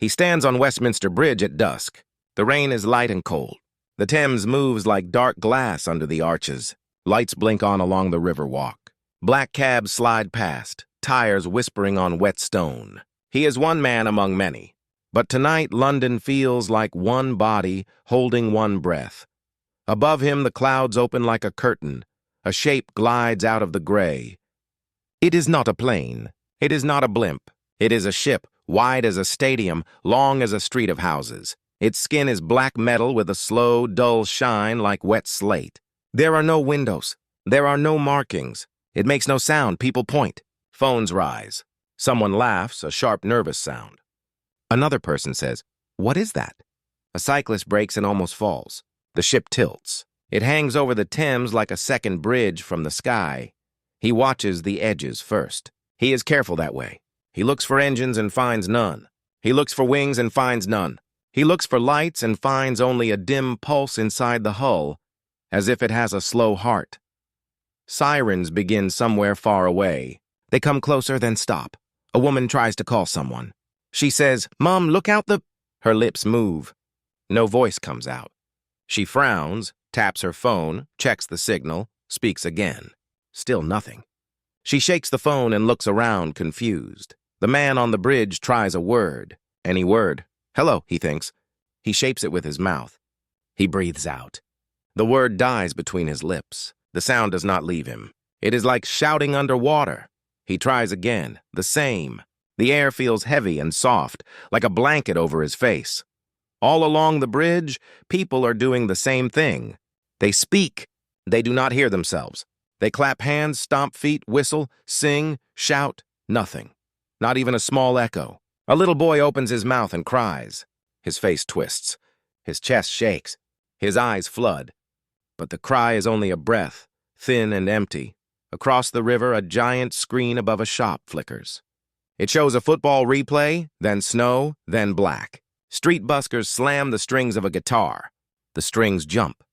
He stands on Westminster Bridge at dusk. The rain is light and cold. The Thames moves like dark glass under the arches. Lights blink on along the river walk. Black cabs slide past, tires whispering on wet stone. He is one man among many. But tonight, London feels like one body holding one breath. Above him, the clouds open like a curtain. A shape glides out of the gray. It is not a plane. It is not a blimp. It is a ship, wide as a stadium, long as a street of houses. Its skin is black metal with a slow, dull shine like wet slate. There are no windows. There are no markings. It makes no sound. People point. Phones rise. Someone laughs, a sharp, nervous sound. Another person says, "What is that?" A cyclist brakes and almost falls. The ship tilts. It hangs over the Thames like a second bridge from the sky. He watches the edges first. He is careful that way. He looks for engines and finds none. He looks for wings and finds none. He looks for lights and finds only a dim pulse inside the hull, as if it has a slow heart. Sirens begin somewhere far away. They come closer, then stop. A woman tries to call someone. She says, "Mom, look out the—" Her lips move. No voice comes out. She frowns, taps her phone, checks the signal, speaks again. Still nothing. She shakes the phone and looks around, confused. The man on the bridge tries a word. Any word. "Hello," he thinks. He shapes it with his mouth. He breathes out. The word dies between his lips. The sound does not leave him. It is like shouting underwater. He tries again. The same. The air feels heavy and soft, like a blanket over his face. All along the bridge, people are doing the same thing. They speak. They do not hear themselves. They clap hands, stomp feet, whistle, sing, shout, nothing. Not even a small echo. A little boy opens his mouth and cries. His face twists. His chest shakes. His eyes flood. But the cry is only a breath, thin and empty. Across the river, a giant screen above a shop flickers. It shows a football replay, then snow, then black. Street buskers slam the strings of a guitar. The strings jump.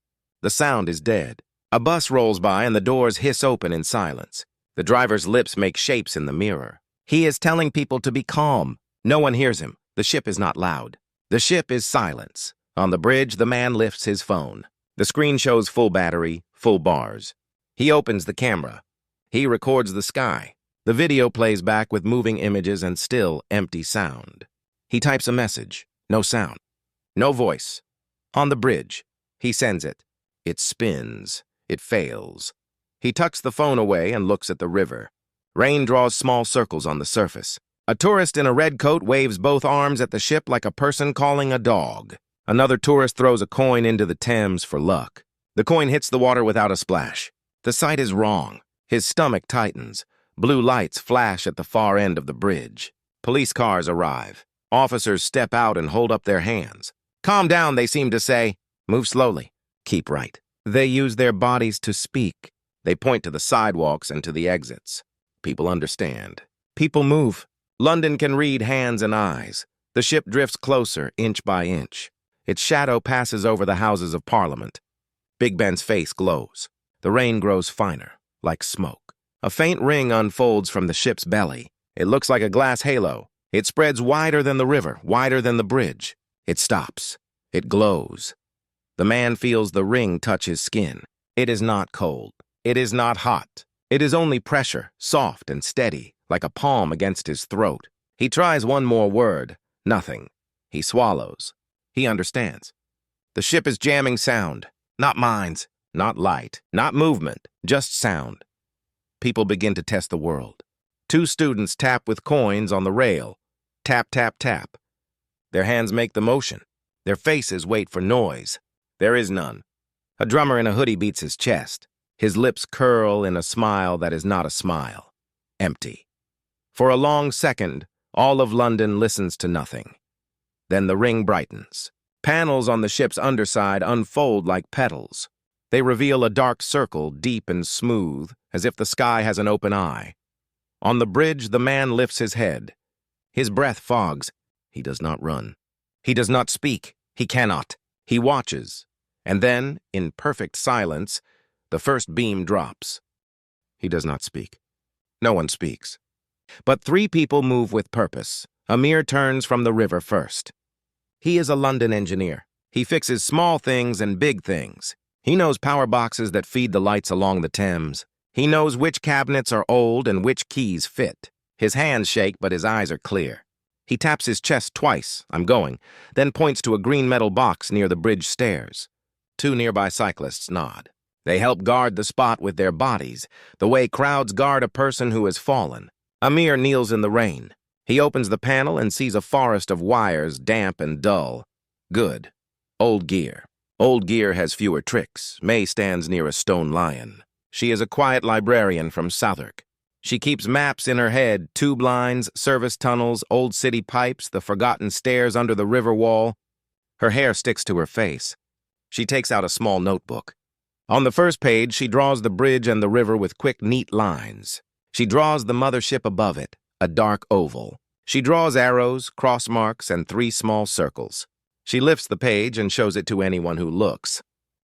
The sound is dead. A bus rolls by and the doors hiss open in silence. The driver's lips make shapes in the mirror. He is telling people to be calm. No one hears him. The ship is not loud. The ship is silence. On the bridge, the man lifts his phone. The screen shows full battery, full bars. He opens the camera. He records the sky. The video plays back with moving images and still empty sound. He types a message. No sound. No voice. On the bridge. He sends it. It spins. It fails. He tucks the phone away and looks at the river. Rain draws small circles on the surface. A tourist in a red coat waves both arms at the ship like a person calling a dog. Another tourist throws a coin into the Thames for luck. The coin hits the water without a splash. The sight is wrong. His stomach tightens. Blue lights flash at the far end of the bridge. Police cars arrive. Officers step out and hold up their hands. "Calm down," they seem to say. "Move slowly. Keep right." They use their bodies to speak. They point to the sidewalks and to the exits. People understand. People move. London can read hands and eyes. The ship drifts closer, inch by inch. Its shadow passes over the Houses of Parliament. Big Ben's face glows. The rain grows finer, like smoke. A faint ring unfolds from the ship's belly. It looks like a glass halo. It spreads wider than the river, wider than the bridge. It stops. It glows. The man feels the ring touch his skin. It is not cold. It is not hot. It is only pressure, soft and steady, like a palm against his throat. He tries one more word. Nothing. He swallows. He understands. The ship is jamming sound. Not minds, not light, not movement, just sound. People begin to test the world. Two students tap with coins on the rail. Tap, tap, tap. Their hands make the motion. Their faces wait for noise. There is none. A drummer in a hoodie beats his chest. His lips curl in a smile that is not a smile. Empty. For a long second, all of London listens to nothing. Then the ring brightens. Panels on the ship's underside unfold like petals. They reveal a dark circle, deep and smooth, as if the sky has an open eye. On the bridge, the man lifts his head. His breath fogs. He does not run. He does not speak. He cannot. He watches. And then, in perfect silence, the first beam drops. He does not speak. No one speaks. But three people move with purpose. Amir turns from the river first. He is a London engineer. He fixes small things and big things. He knows power boxes that feed the lights along the Thames. He knows which cabinets are old and which keys fit. His hands shake, but his eyes are clear. He taps his chest twice, "I'm going," then points to a green metal box near the bridge stairs. Two nearby cyclists nod. They help guard the spot with their bodies, the way crowds guard a person who has fallen. Amir kneels in the rain. He opens the panel and sees a forest of wires, damp and dull. Good. Old gear. Old gear has fewer tricks. May stands near a stone lion. She is a quiet librarian from Southwark. She keeps maps in her head, tube lines, service tunnels, old city pipes, the forgotten stairs under the river wall. Her hair sticks to her face. She takes out a small notebook. On the first page, she draws the bridge and the river with quick, neat lines. She draws the mothership above it, a dark oval. She draws arrows, cross marks, and 3 small circles. She lifts the page and shows it to anyone who looks.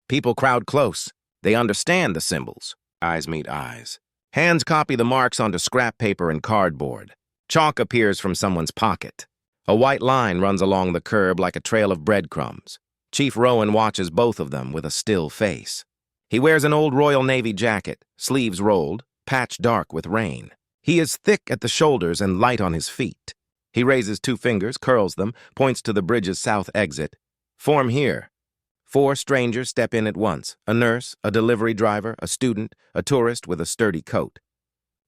People crowd close. They understand the symbols. Eyes meet eyes. Hands copy the marks onto scrap paper and cardboard. Chalk appears from someone's pocket. A white line runs along the curb like a trail of breadcrumbs. Chief Rowan watches both of them with a still face. He wears an old Royal Navy jacket, sleeves rolled, patched dark with rain. He is thick at the shoulders and light on his feet. He raises 2 fingers, curls them, points to the bridge's south exit. "Form here." 4 strangers step in at once, a nurse, a delivery driver, a student, a tourist with a sturdy coat.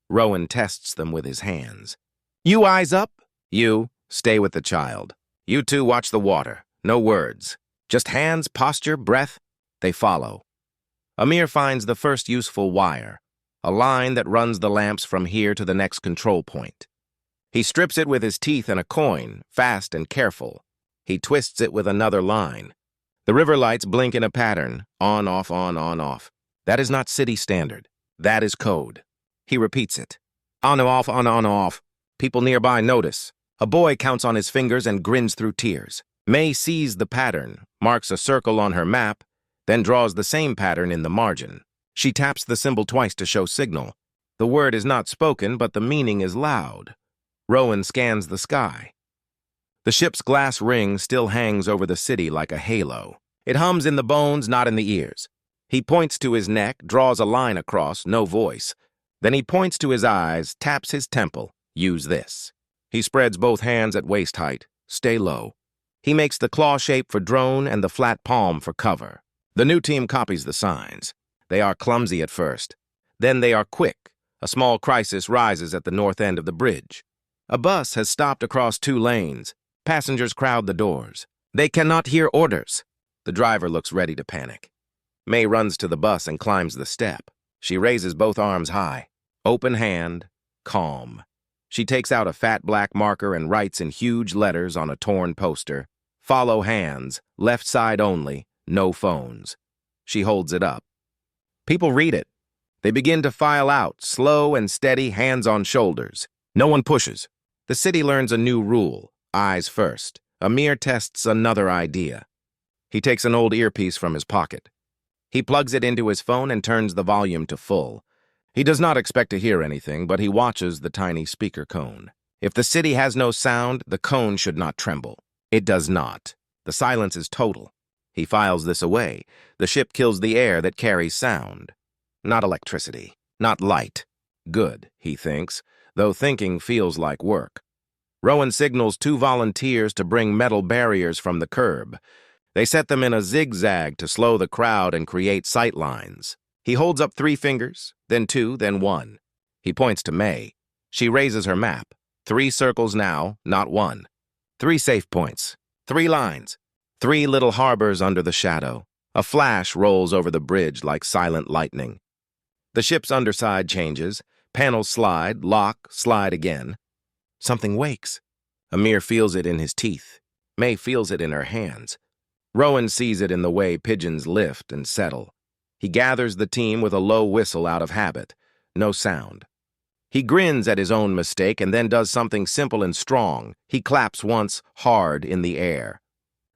Rowan tests them with his hands. "You eyes up. You, stay with the child. You 2 watch the water. No words. Just hands, posture, breath." They follow. Amir finds the first useful wire, a line that runs the lamps from here to the next control point. He strips it with his teeth and a coin, fast and careful. He twists it with another line. The river lights blink in a pattern, on, off, on, off. That is not city standard. That is code. He repeats it. On, off, on, off. People nearby notice. A boy counts on his fingers and grins through tears. May sees the pattern, marks a circle on her map, then draws the same pattern in the margin. She taps the symbol twice to show signal. The word is not spoken, but the meaning is loud. Rowan scans the sky. The ship's glass ring still hangs over the city like a halo. It hums in the bones, not in the ears. He points to his neck, draws a line across, no voice. Then he points to his eyes, taps his temple. Use this. He spreads both hands at waist height. Stay low. He makes the claw shape for drone and the flat palm for cover. The new team copies the signs. They are clumsy at first. Then they are quick. A small crisis rises at the north end of the bridge. A bus has stopped across 2 lanes. Passengers crowd the doors. They cannot hear orders. The driver looks ready to panic. May runs to the bus and climbs the step. She raises both arms high. Open hand, calm. She takes out a fat black marker and writes in huge letters on a torn poster, "Follow hands, left side only, no phones." She holds it up. People read it. They begin to file out, slow and steady, hands on shoulders. No one pushes. The city learns a new rule. Eyes first. Amir tests another idea. He takes an old earpiece from his pocket. He plugs it into his phone and turns the volume to full. He does not expect to hear anything, but he watches the tiny speaker cone. If the city has no sound, the cone should not tremble. It does not. The silence is total. He files this away. The ship kills the air that carries sound. Not electricity. Not light. Good, he thinks, though thinking feels like work. Rowan signals 2 volunteers to bring metal barriers from the curb. They set them in a zigzag to slow the crowd and create sight lines. He holds up 3 fingers, then 2, then 1. He points to May. She raises her map. 3 circles now, not 1. 3 safe points. 3 lines. 3 little harbors under the shadow. A flash rolls over the bridge like silent lightning. The ship's underside changes. Panels slide, lock, slide again. Something wakes. Amir feels it in his teeth. May feels it in her hands. Rowan sees it in the way pigeons lift and settle. He gathers the team with a low whistle out of habit. No sound. He grins at his own mistake and then does something simple and strong. He claps once, hard, in the air.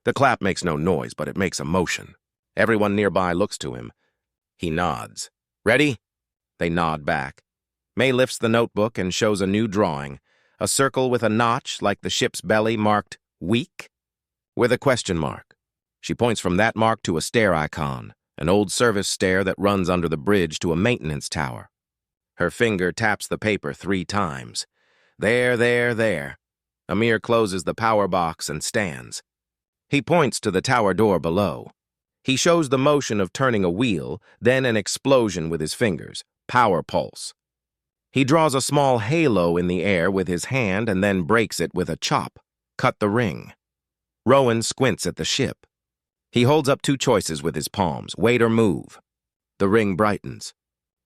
The clap makes no noise, but it makes a motion. Everyone nearby looks to him. He nods. Ready? They nod back. May lifts the notebook and shows a new drawing. a circle with a notch like the ship's belly marked weak, with a question mark. She points from that mark to a stair icon, an old service stair that runs under the bridge to a maintenance tower. Her finger taps the paper 3 times. There, there, there. Amir closes the power box and stands. He points to the tower door below. He shows the motion of turning a wheel, then an explosion with his fingers, power pulse. He draws a small halo in the air with his hand and then breaks it with a chop, cut the ring. Rowan squints at the ship. He holds up 2 choices with his palms, wait or move. The ring brightens.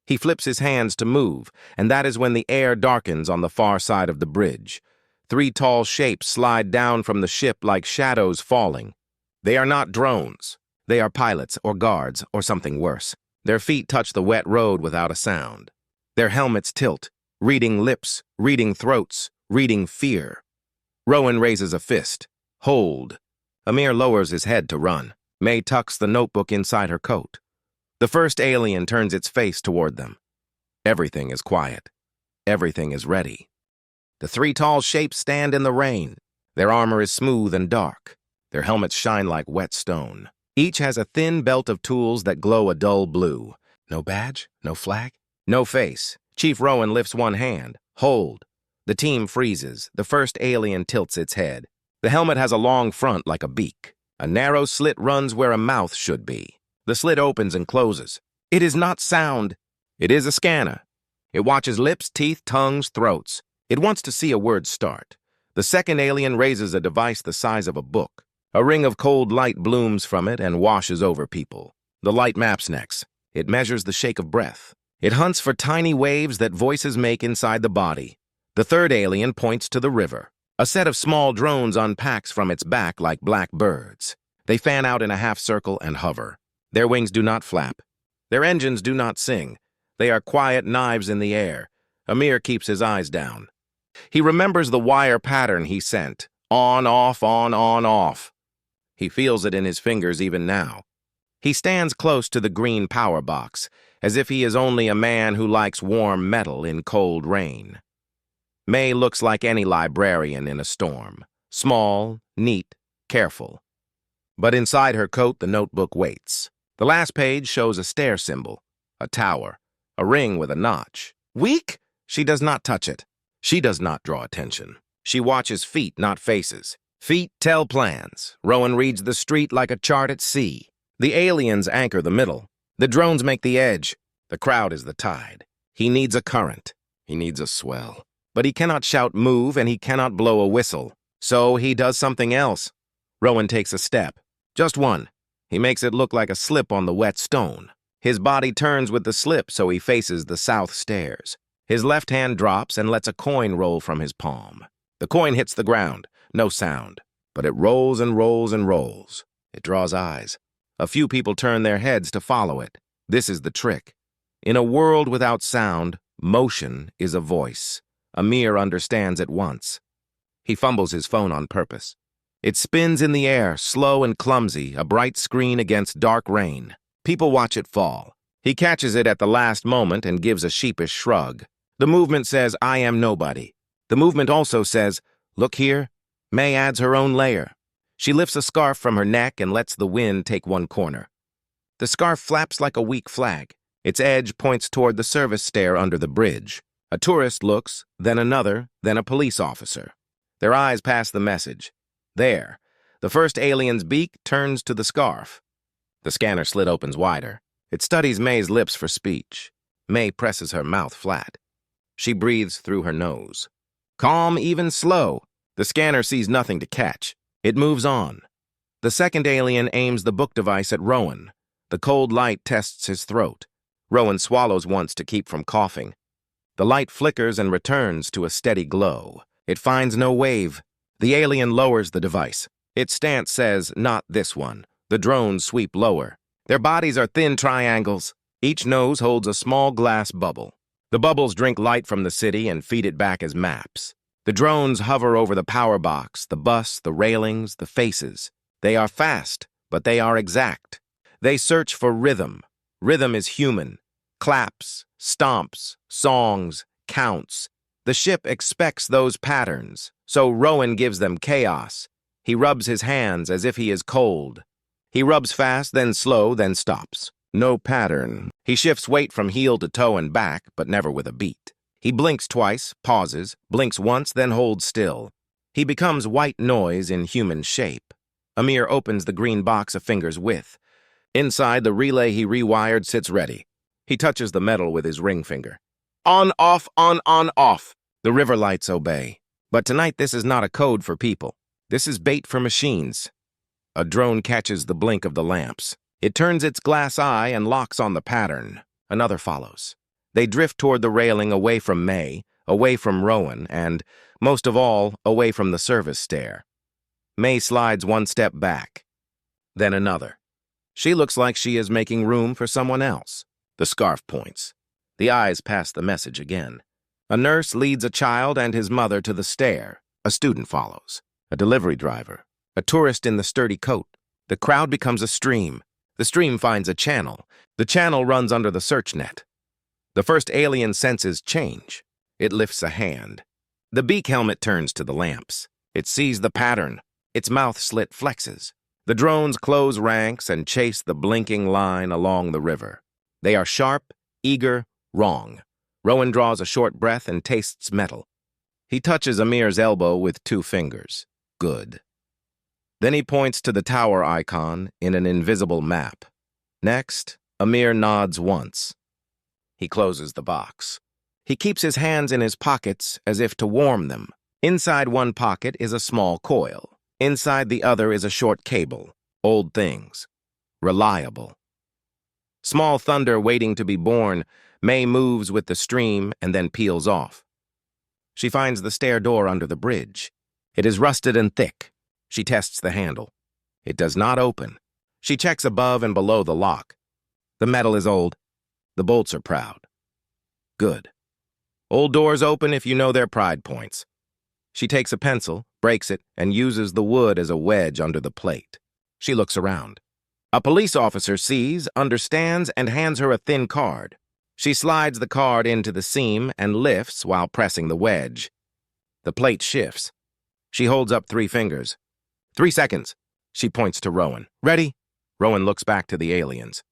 He flips his hands to move, and that is when the air darkens on the far side of the bridge. 3 tall shapes slide down from the ship like shadows falling. They are not drones. They are pilots or guards or something worse. Their feet touch the wet road without a sound. Their helmets tilt, reading lips, reading throats, reading fear. Rowan raises a fist. Hold. Amir lowers his head to run. May tucks the notebook inside her coat. The first alien turns its face toward them. Everything is quiet. Everything is ready. The 3 tall shapes stand in the rain. Their armor is smooth and dark. Their helmets shine like wet stone. Each has a thin belt of tools that glow a dull blue. No badge, no flag, no face. Chief Rowan lifts one hand. Hold. The team freezes. The first alien tilts its head. The helmet has a long front like a beak. A narrow slit runs where a mouth should be. The slit opens and closes. It is not sound. It is a scanner. It watches lips, teeth, tongues, throats. It wants to see a word start. The second alien raises a device the size of a book. A ring of cold light blooms from it and washes over people. The light maps next. It measures the shake of breath. It hunts for tiny waves that voices make inside the body. The third alien points to the river. A set of small drones unpacks from its back like black birds. They fan out in a half circle and hover. Their wings do not flap. Their engines do not sing. They are quiet knives in the air. Amir keeps his eyes down. He remembers the wire pattern he sent. On, off, on, off. He feels it in his fingers even now. He stands close to the green power box, as if he is only a man who likes warm metal in cold rain. May looks like any librarian in a storm. Small, neat, careful. But inside her coat, the notebook waits. The last page shows a stair symbol, a tower, a ring with a notch. Weak? She does not touch it. She does not draw attention. She watches feet, not faces. Feet tell plans. Rowan reads the street like a chart at sea. The aliens anchor the middle. The drones make the edge. The crowd is the tide. He needs a current. He needs a swell. But he cannot shout move and he cannot blow a whistle. So he does something else. Rowan takes a step. Just one. He makes it look like a slip on the wet stone. His body turns with the slip so he faces the south stairs. His left hand drops and lets a coin roll from his palm. The coin hits the ground. No sound. But it rolls and rolls and rolls. It draws eyes. A few people turn their heads to follow it. This is the trick. In a world without sound, motion is a voice. Amir understands at once. He fumbles his phone on purpose. It spins in the air, slow and clumsy, a bright screen against dark rain. People watch it fall. He catches it at the last moment and gives a sheepish shrug. The movement says, I am nobody. The movement also says, look here. May adds her own layer. She lifts a scarf from her neck and lets the wind take one corner. The scarf flaps like a weak flag. Its edge points toward the service stair under the bridge. A tourist looks, then another, then a police officer. Their eyes pass the message. There. The first alien's beak turns to the scarf. The scanner slit opens wider. It studies May's lips for speech. May presses her mouth flat. She breathes through her nose. Calm, even slow. The scanner sees nothing to catch. It moves on. The second alien aims the book device at Rowan. The cold light tests his throat. Rowan swallows once to keep from coughing. The light flickers and returns to a steady glow. It finds no wave. The alien lowers the device. Its stance says, not this one. The drones sweep lower. Their bodies are thin triangles. Each nose holds a small glass bubble. The bubbles drink light from the city and feed it back as maps. The drones hover over the power box, the bus, the railings, the faces. They are fast, but they are exact. They search for rhythm. Rhythm is human. Claps, stomps, songs, counts. The ship expects those patterns, so Rowan gives them chaos. He rubs his hands as if he is cold. He rubs fast, then slow, then stops. No pattern. He shifts weight from heel to toe and back, but never with a beat. He blinks twice, pauses, blinks once, then holds still. He becomes white noise in human shape. Amir opens the green box a finger's width. Inside, the relay he rewired sits ready. He touches the metal with his ring finger. On, off, on, off. The river lights obey. But tonight this is not a code for people. This is bait for machines. A drone catches the blink of the lamps. It turns its glass eye and locks on the pattern. Another follows. They drift toward the railing, away from May, away from Rowan, and, most of all, away from the service stair. May slides one step back, then another. She looks like she is making room for someone else. The scarf points. The eyes pass the message again. A nurse leads a child and his mother to the stair. A student follows. A delivery driver. A tourist in the sturdy coat. The crowd becomes a stream. The stream finds a channel. The channel runs under the search net. The first alien senses change. It lifts a hand. The beak helmet turns to the lamps. It sees the pattern. Its mouth slit flexes. The drones close ranks and chase the blinking line along the river. They are sharp, eager, wrong. Rowan draws a short breath and tastes metal. He touches Amir's elbow with 2 fingers. Good. Then he points to the tower icon in an invisible map. Next, Amir nods once. He closes the box. He keeps his hands in his pockets as if to warm them. Inside one pocket is a small coil. Inside the other is a short cable. Old things. Reliable. Small thunder waiting to be born, May moves with the stream and then peels off. She finds the stair door under the bridge. It is rusted and thick. She tests the handle. It does not open. She checks above and below the lock. The metal is old. The bolts are proud. Good. Old doors open if you know their pride points. She takes a pencil, breaks it, and uses the wood as a wedge under the plate. She looks around. A police officer sees, understands, and hands her a thin card. She slides the card into the seam and lifts while pressing the wedge. The plate shifts. She holds up 3 fingers. 3 seconds. She points to Rowan. Ready? Rowan looks back to the aliens.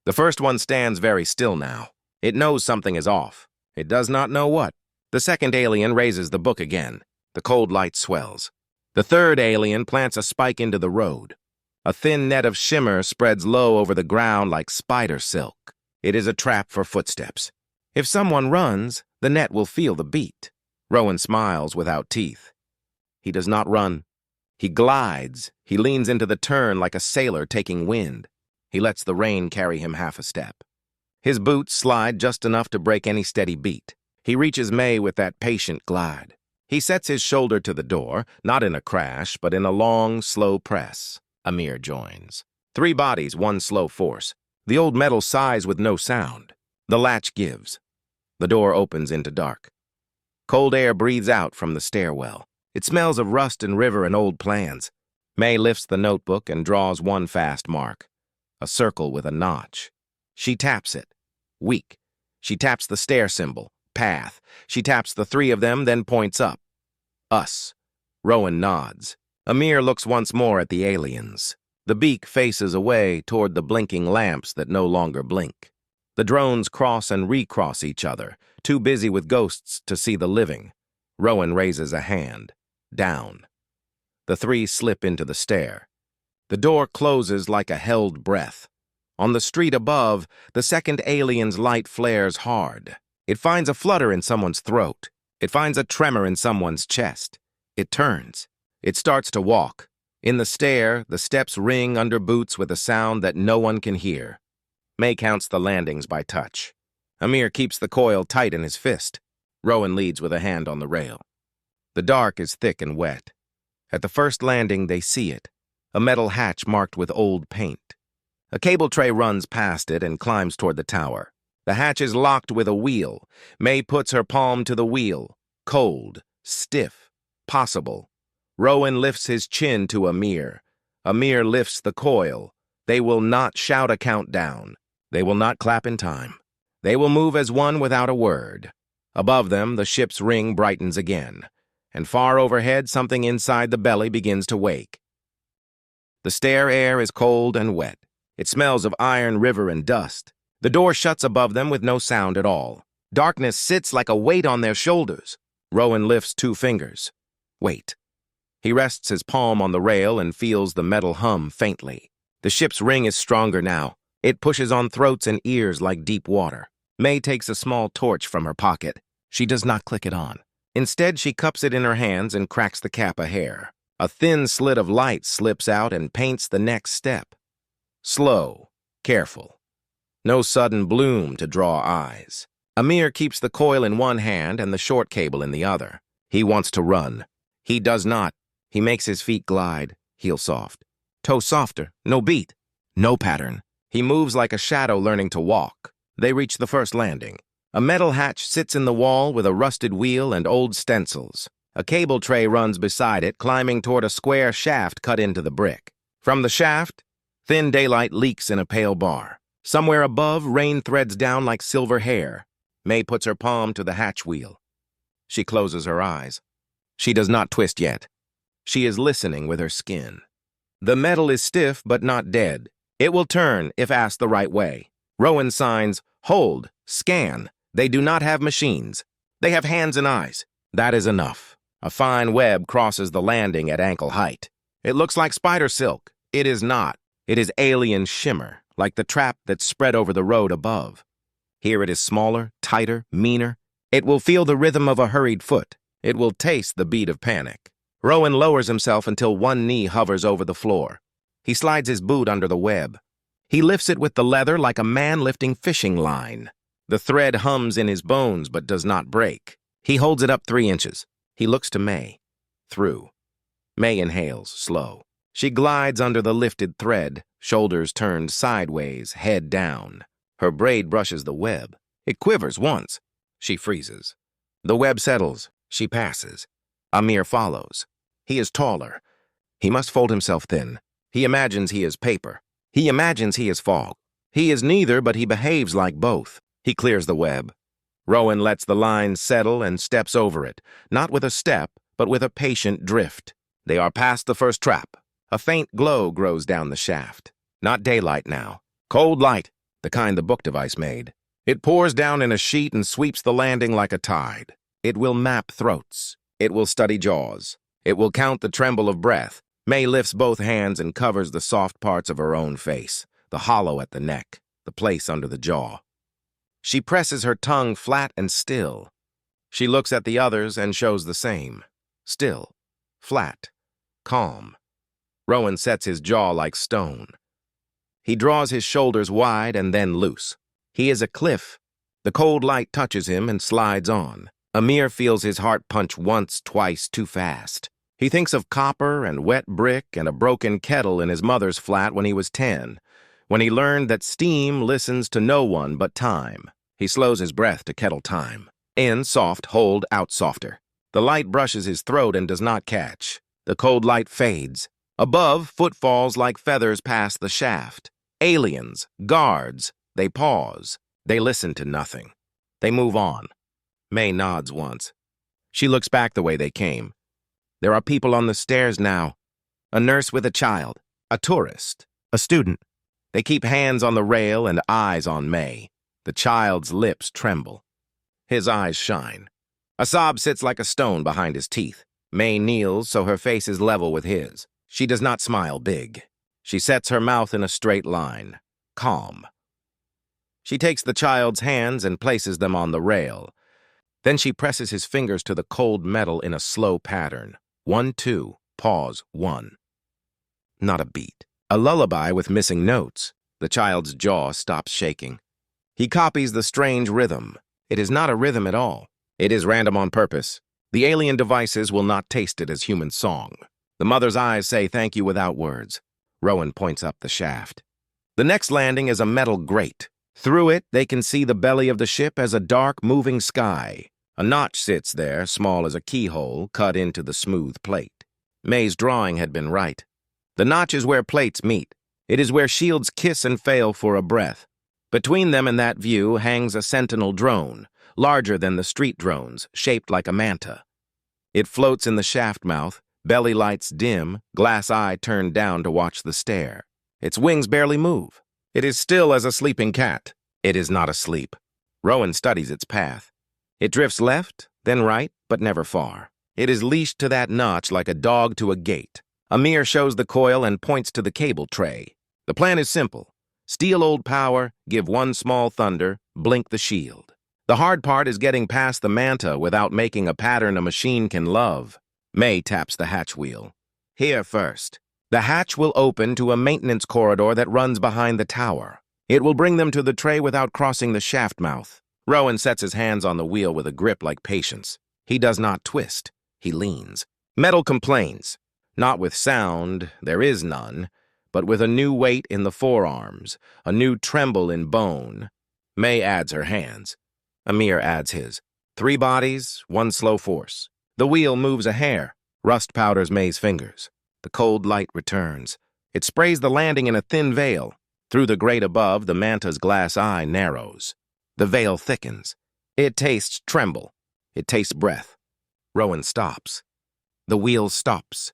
The first one stands very still now. It knows something is off. It does not know what. The second alien raises the book again. The cold light swells. The third alien plants a spike into the road. A thin net of shimmer spreads low over the ground like spider silk. It is a trap for footsteps. If someone runs, the net will feel the beat. Rowan smiles without teeth. He does not run. He glides. He leans into the turn like a sailor taking wind. He lets the rain carry him half a step. His boots slide just enough to break any steady beat. He reaches May with that patient glide. He sets his shoulder to the door, not in a crash, but in a long, slow press. Amir joins. 3 bodies, 1 slow force. The old metal sighs with no sound. The latch gives. The door opens into dark. Cold air breathes out from the stairwell. It smells of rust and river and old plans. May lifts the notebook and draws 1 fast mark. A circle with a notch. She taps it. Weak. She taps the stair symbol. Path. She taps the 3 of them, then points up. Us. Rowan nods. Amir looks once more at the aliens. The beak faces away toward the blinking lamps that no longer blink. The drones cross and recross each other, too busy with ghosts to see the living. Rowan raises a hand. Down. The 3 slip into the stair. The door closes like a held breath. On the street above, the second alien's light flares hard. It finds a flutter in someone's throat. It finds a tremor in someone's chest. It turns. It starts to walk. In the stair, the steps ring under boots with a sound that no one can hear. May counts the landings by touch. Amir keeps the coil tight in his fist. Rowan leads with a hand on the rail. The dark is thick and wet. At the first landing, they see it. A metal hatch marked with old paint. A cable tray runs past it and climbs toward the tower. The hatch is locked with a wheel. May puts her palm to the wheel. Cold, stiff, possible. Rowan lifts his chin to Amir. Amir lifts the coil. They will not shout a countdown. They will not clap in time. They will move as one without a word. Above them, the ship's ring brightens again, and far overhead, something inside the belly begins to wake. The stair air is cold and wet. It smells of iron, river, and dust. The door shuts above them with no sound at all. Darkness sits like a weight on their shoulders. Rowan lifts 2 fingers. Wait. He rests his palm on the rail and feels the metal hum faintly. The ship's ring is stronger now. It pushes on throats and ears like deep water. May takes a small torch from her pocket. She does not click it on. Instead, she cups it in her hands and cracks the cap a hair. A thin slit of light slips out and paints the next step. Slow, careful. No sudden bloom to draw eyes. Amir keeps the coil in one hand and the short cable in the other. He wants to run. He does not. He makes his feet glide, heel soft. Toe softer, no beat, no pattern. He moves like a shadow learning to walk. They reach the first landing. A metal hatch sits in the wall with a rusted wheel and old stencils. A cable tray runs beside it, climbing toward a square shaft cut into the brick. From the shaft, thin daylight leaks in a pale bar. Somewhere above, rain threads down like silver hair. May puts her palm to the hatch wheel. She closes her eyes. She does not twist yet. She is listening with her skin. The metal is stiff but not dead. It will turn if asked the right way. Rowan signs, hold, scan. They do not have machines. They have hands and eyes. That is enough. A fine web crosses the landing at ankle height. It looks like spider silk. It is not. It is alien shimmer, like the trap that's spread over the road above. Here it is smaller, tighter, meaner. It will feel the rhythm of a hurried foot. It will taste the beat of panic. Rowan lowers himself until one knee hovers over the floor. He slides his boot under the web. He lifts it with the leather like a man lifting fishing line. The thread hums in his bones but does not break. He holds it up 3 inches. He looks to May. Through. May inhales, slow. She glides under the lifted thread, shoulders turned sideways, head down. Her braid brushes the web. It quivers once. She freezes. The web settles. She passes. Amir follows. He is taller. He must fold himself thin. He imagines he is paper. He imagines he is fog. He is neither, but he behaves like both. He clears the web. Rowan lets the line settle and steps over it, not with a step, but with a patient drift. They are past the first trap. A faint glow grows down the shaft. Not daylight now. Cold light, the kind the book device made. It pours down in a sheet and sweeps the landing like a tide. It will map throats. It will study jaws. It will count the tremble of breath. May lifts both hands and covers the soft parts of her own face, the hollow at the neck, the place under the jaw. She presses her tongue flat and still. She looks at the others and shows the same. Still, flat, calm. Rowan sets his jaw like stone. He draws his shoulders wide and then loose. He is a cliff. The cold light touches him and slides on. Amir feels his heart punch once, twice, too fast. He thinks of copper and wet brick and a broken kettle in his mother's flat when he was 10, when he learned that steam listens to no one but time. He slows his breath to kettle time. In, soft, hold, out, softer. The light brushes his throat and does not catch. The cold light fades. Above, footfalls like feathers pass the shaft. Aliens, guards, they pause. They listen to nothing. They move on. May nods once. She looks back the way they came. There are people on the stairs now. A nurse with a child, a tourist, a student. They keep hands on the rail and eyes on May. The child's lips tremble. His eyes shine. A sob sits like a stone behind his teeth. May kneels so her face is level with his. She does not smile big. She sets her mouth in a straight line. Calm. She takes the child's hands and places them on the rail. Then she presses his fingers to the cold metal in a slow pattern. 1, 2, pause, 1. Not a beat. A lullaby with missing notes. The child's jaw stops shaking. He copies the strange rhythm. It is not a rhythm at all. It is random on purpose. The alien devices will not taste it as human song. The mother's eyes say thank you without words. Rowan points up the shaft. The next landing is a metal grate. Through it, they can see the belly of the ship as a dark, moving sky. A notch sits there, small as a keyhole, cut into the smooth plate. May's drawing had been right. The notch is where plates meet. It is where shields kiss and fail for a breath. Between them and that view hangs a sentinel drone, larger than the street drones, shaped like a manta. It floats in the shaft mouth, belly lights dim, glass eye turned down to watch the stare. Its wings barely move. It is still as a sleeping cat. It is not asleep. Rowan studies its path. It drifts left, then right, but never far. It is leashed to that notch like a dog to a gate. Amir shows the coil and points to the cable tray. The plan is simple. Steal old power, give one small thunder, blink the shield. The hard part is getting past the manta without making a pattern a machine can love. May taps the hatch wheel. Here first. The hatch will open to a maintenance corridor that runs behind the tower. It will bring them to the tray without crossing the shaft mouth. Rowan sets his hands on the wheel with a grip like patience. He does not twist. He leans. Metal complains. Not with sound, there is none, but with a new weight in the forearms, a new tremble in bone. May adds her hands. Amir adds his. 3 bodies, 1 slow force. The wheel moves a hair. Rust powders May's fingers. The cold light returns. It sprays the landing in a thin veil. Through the grate above, the manta's glass eye narrows. The veil thickens. It tastes tremble. It tastes breath. Rowan stops. The wheel stops.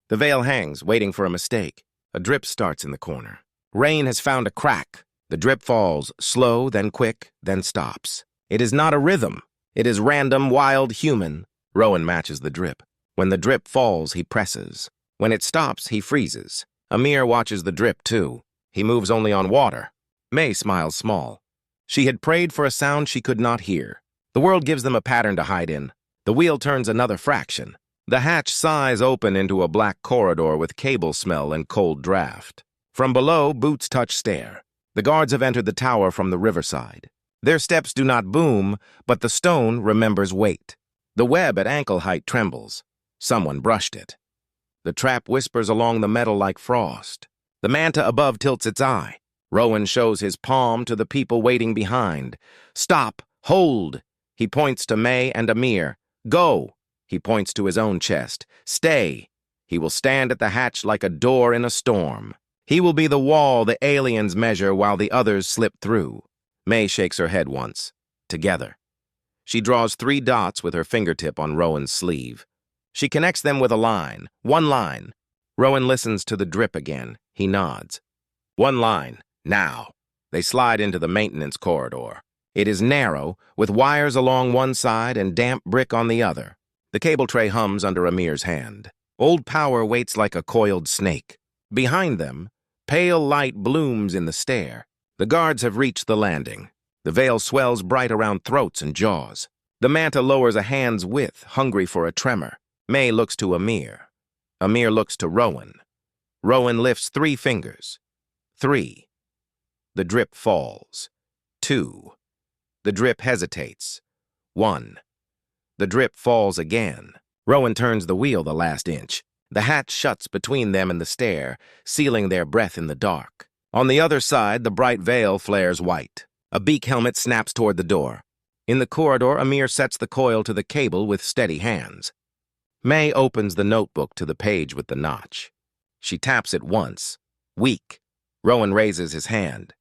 The veil hangs, waiting for a mistake. A drip starts in the corner. Rain has found a crack. The drip falls, slow, then quick, then stops. It is not a rhythm. It is random, wild, human. Rowan matches the drip. When the drip falls, he presses. When it stops, he freezes. Amir watches the drip, too. He moves only on water. May smiles small. She had prayed for a sound she could not hear. The world gives them a pattern to hide in. The wheel turns another fraction. The hatch sighs open into a black corridor with cable smell and cold draft. From below, boots touch stair. The guards have entered the tower from the riverside. Their steps do not boom, but the stone remembers weight. The web at ankle height trembles. Someone brushed it. The trap whispers along the metal like frost. The manta above tilts its eye. Rowan shows his palm to the people waiting behind. Stop! Hold! He points to May and Amir. Go! He points to his own chest. Stay! He will stand at the hatch like a door in a storm. He will be the wall the aliens measure while the others slip through. May shakes her head once. Together. She draws 3 dots with her fingertip on Rowan's sleeve. She connects them with a line. 1 line. Rowan listens to the drip again. He nods. 1 line. Now. They slide into the maintenance corridor. It is narrow, with wires along one side and damp brick on the other. The cable tray hums under Amir's hand. Old power waits like a coiled snake. Behind them, pale light blooms in the stair. The guards have reached the landing. The veil swells bright around throats and jaws. The manta lowers a hand's width, hungry for a tremor. May looks to Amir. Amir looks to Rowan. Rowan lifts 3 fingers. 3. The drip falls. 2. The drip hesitates. 1. The drip falls again. Rowan turns the wheel the last inch. The hatch shuts between them and the stair, sealing their breath in the dark. On the other side, the bright veil flares white. A beak helmet snaps toward the door. In the corridor, Amir sets the coil to the cable with steady hands. May opens the notebook to the page with the notch. She taps it once. Weak. Rowan raises his hand.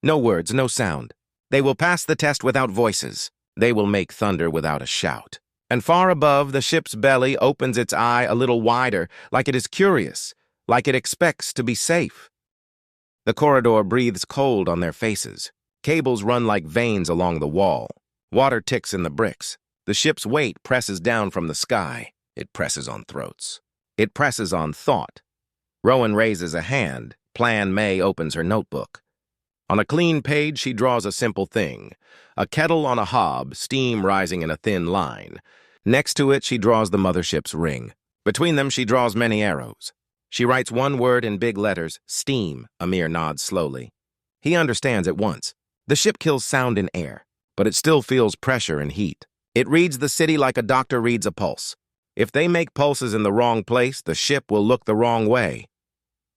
No words, no sound. They will pass the test without voices. They will make thunder without a shout. And far above, the ship's belly opens its eye a little wider, like it is curious, like it expects to be safe. The corridor breathes cold on their faces. Cables run like veins along the wall. Water ticks in the bricks. The ship's weight presses down from the sky. It presses on throats. It presses on thought. Rowan raises a hand. Plan May opens her notebook. On a clean page, she draws a simple thing. A kettle on a hob, steam rising in a thin line. Next to it, she draws the mothership's ring. Between them, she draws many arrows. She writes 1 word in big letters, steam. Amir nods slowly. He understands at once. The ship kills sound in air, but it still feels pressure and heat. It reads the city like a doctor reads a pulse. If they make pulses in the wrong place, the ship will look the wrong way.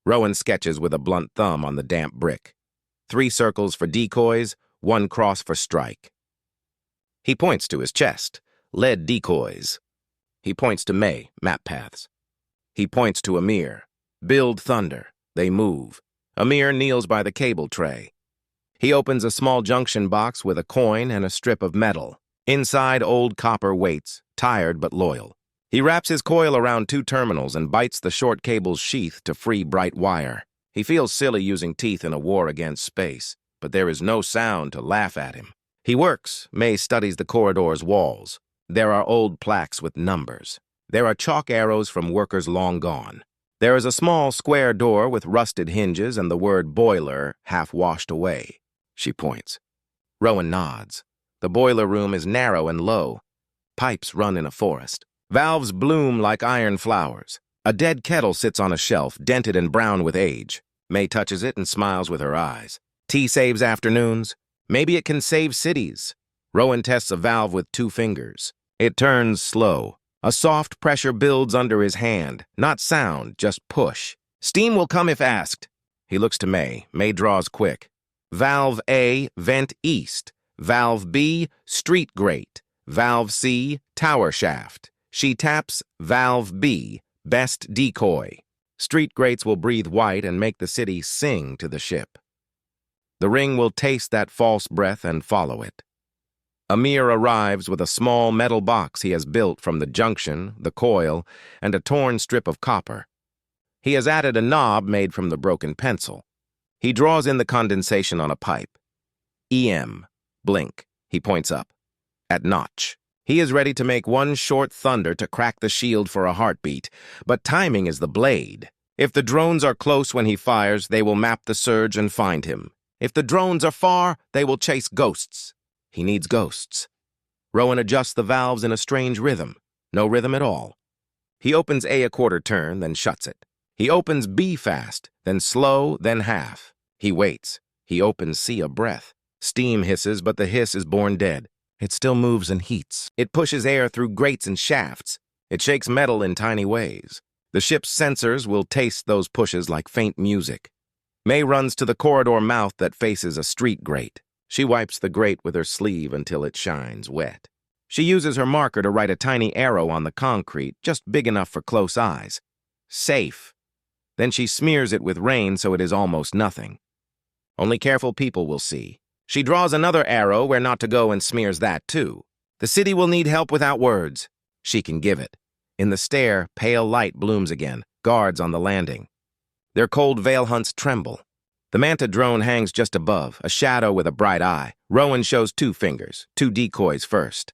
Rowan sketches with a blunt thumb on the damp brick. 3 circles for decoys, 1 cross for strike. He points to his chest. Lead decoys. He points to May, map paths. He points to Amir. Build thunder. They move. Amir kneels by the cable tray. He opens a small junction box with a coin and a strip of metal. Inside, old Copper waits, tired but loyal. He wraps his coil around 2 terminals and bites the short cable's sheath to free bright wire. He feels silly using teeth in a war against space, but there is no sound to laugh at him. He works. May studies the corridor's walls. There are old plaques with numbers. There are chalk arrows from workers long gone. There is a small square door with rusted hinges and the word boiler half washed away. She points. Rowan nods. The boiler room is narrow and low. Pipes run in a forest. Valves bloom like iron flowers. A dead kettle sits on a shelf, dented and brown with age. May touches it and smiles with her eyes. Tea saves afternoons. Maybe it can save cities. Rowan tests a valve with 2 fingers. It turns slow. A soft pressure builds under his hand. Not sound, just push. Steam will come if asked. He looks to May. May draws quick. Valve A, vent east. Valve B, street grate. Valve C, tower shaft. She taps Valve B, best decoy. Street grates will breathe white and make the city sing to the ship. The ring will taste that false breath and follow it. Amir arrives with a small metal box he has built from the junction, the coil, and a torn strip of copper. He has added a knob made from the broken pencil. He draws in the condensation on a pipe. EM, blink, he points up. At notch. He is ready to make one short thunder to crack the shield for a heartbeat, but timing is the blade. If the drones are close when he fires, they will map the surge and find him. If the drones are far, they will chase ghosts. He needs ghosts. Rowan adjusts the valves in a strange rhythm. No rhythm at all. He opens A a quarter turn, then shuts it. He opens B fast, then slow, then half. He waits. He opens C a breath. Steam hisses, but the hiss is born dead. It still moves and heats. It pushes air through grates and shafts. It shakes metal in tiny ways. The ship's sensors will taste those pushes like faint music. May runs to the corridor mouth that faces a street grate. She wipes the grate with her sleeve until it shines wet. She uses her marker to write a tiny arrow on the concrete, just big enough for close eyes. Safe. Then she smears it with rain so it is almost nothing. Only careful people will see. She draws another arrow where not to go and smears that too. The city will need help without words. She can give it. In the stair, pale light blooms again, guards on the landing. Their cold veil hunts tremble. The Manta drone hangs just above, a shadow with a bright eye. Rowan shows 2 fingers, 2 decoys first.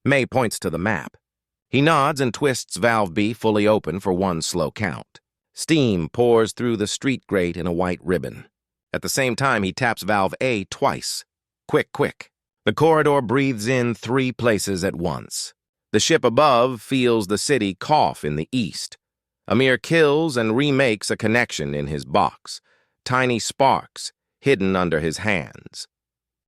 May points to the map. He nods and twists valve B fully open for 1 slow count. Steam pours through the street grate in a white ribbon. At the same time, he taps valve A twice. Quick, quick. The corridor breathes in 3 places at once. The ship above feels the city cough in the east. Amir kills and remakes a connection in his box. Tiny sparks hidden under his hands.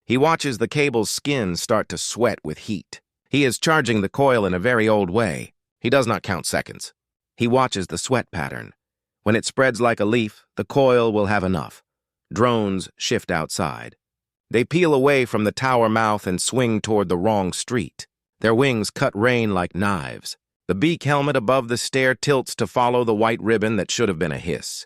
He watches the cable's skin start to sweat with heat. He is charging the coil in a very old way. He does not count seconds. He watches the sweat pattern. When it spreads like a leaf, the coil will have enough. Drones shift outside. They peel away from the tower mouth and swing toward the wrong street. Their wings cut rain like knives. The beak helmet above the stair tilts to follow the white ribbon that should have been a hiss.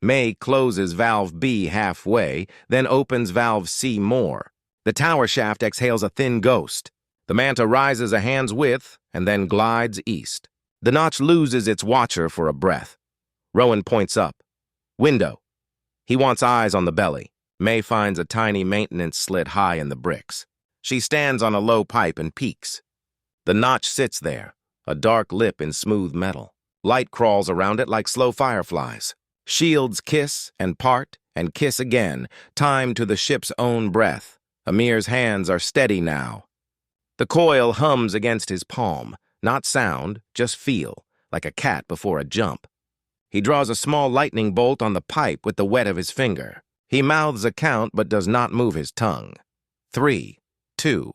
May closes valve B halfway, then opens valve C more. The tower shaft exhales a thin ghost. The Manta rises a hand's width and then glides east. The notch loses its watcher for a breath. Rowan points up. Window. He wants eyes on the belly. May finds a tiny maintenance slit high in the bricks. She stands on a low pipe and peeks. The notch sits there, a dark lip in smooth metal. Light crawls around it like slow fireflies. Shields kiss and part and kiss again, time to the ship's own breath. Amir's hands are steady now. The coil hums against his palm, not sound, just feel, like a cat before a jump. He draws a small lightning bolt on the pipe with the wet of his finger. He mouths a count but does not move his tongue. 3, 2.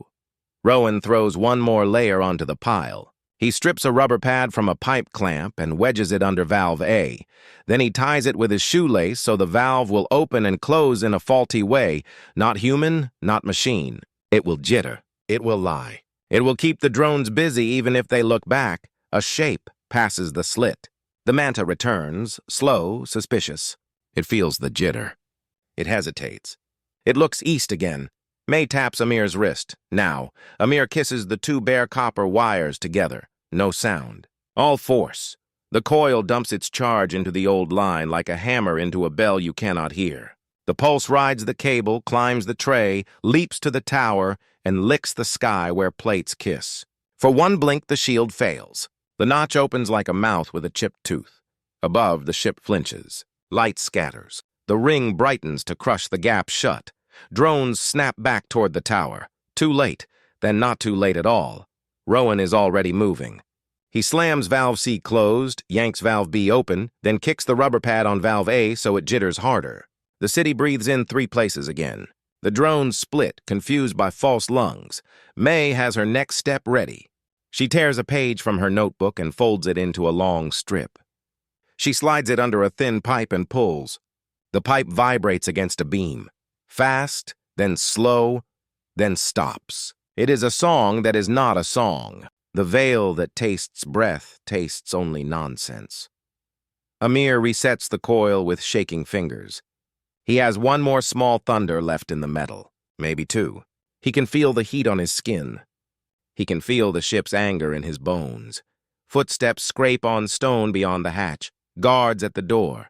Rowan throws 1 more layer onto the pile. He strips a rubber pad from a pipe clamp and wedges it under valve A. Then he ties it with his shoelace so the valve will open and close in a faulty way. Not human, not machine. It will jitter. It will lie. It will keep the drones busy even if they look back. A shape passes the slit. The Manta returns, slow, suspicious. It feels the jitter. It hesitates. It looks east again. May taps Amir's wrist. Now, Amir kisses the two bare copper wires together. No sound. All force. The coil dumps its charge into the old line like a hammer into a bell you cannot hear. The pulse rides the cable, climbs the tray, leaps to the tower, and licks the sky where plates kiss. For one blink, the shield fails. The notch opens like a mouth with a chipped tooth. Above, the ship flinches. Light scatters. The ring brightens to crush the gap shut. Drones snap back toward the tower. Too late, then not too late at all. Rowan is already moving. He slams valve C closed, yanks valve B open, then kicks the rubber pad on valve A so it jitters harder. The city breathes in 3 places again. The drones split, confused by false lungs. May has her next step ready. She tears a page from her notebook and folds it into a long strip. She slides it under a thin pipe and pulls. The pipe vibrates against a beam. Fast, then slow, then stops. It is a song that is not a song. The veil that tastes breath tastes only nonsense. Amir resets the coil with shaking fingers. He has one more small thunder left in the metal, maybe 2. He can feel the heat on his skin. He can feel the ship's anger in his bones. Footsteps scrape on stone beyond the hatch. Guards at the door.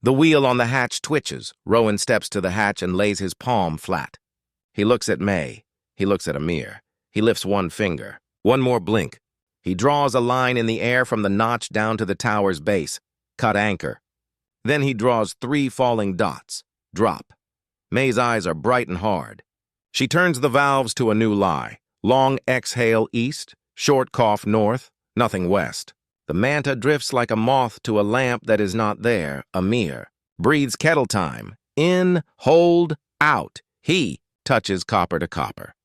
The wheel on the hatch twitches. Rowan steps to the hatch and lays his palm flat. He looks at May. He looks at Amir. He lifts one finger. One more blink. He draws a line in the air from the notch down to the tower's base. Cut anchor. Then he draws 3 falling dots. Drop. May's eyes are bright and hard. She turns the valves to a new lie. Long exhale east, short cough north, nothing west. The manta drifts like a moth to a lamp that is not there. Amir breathes kettle time. In, hold, out. He touches copper to copper.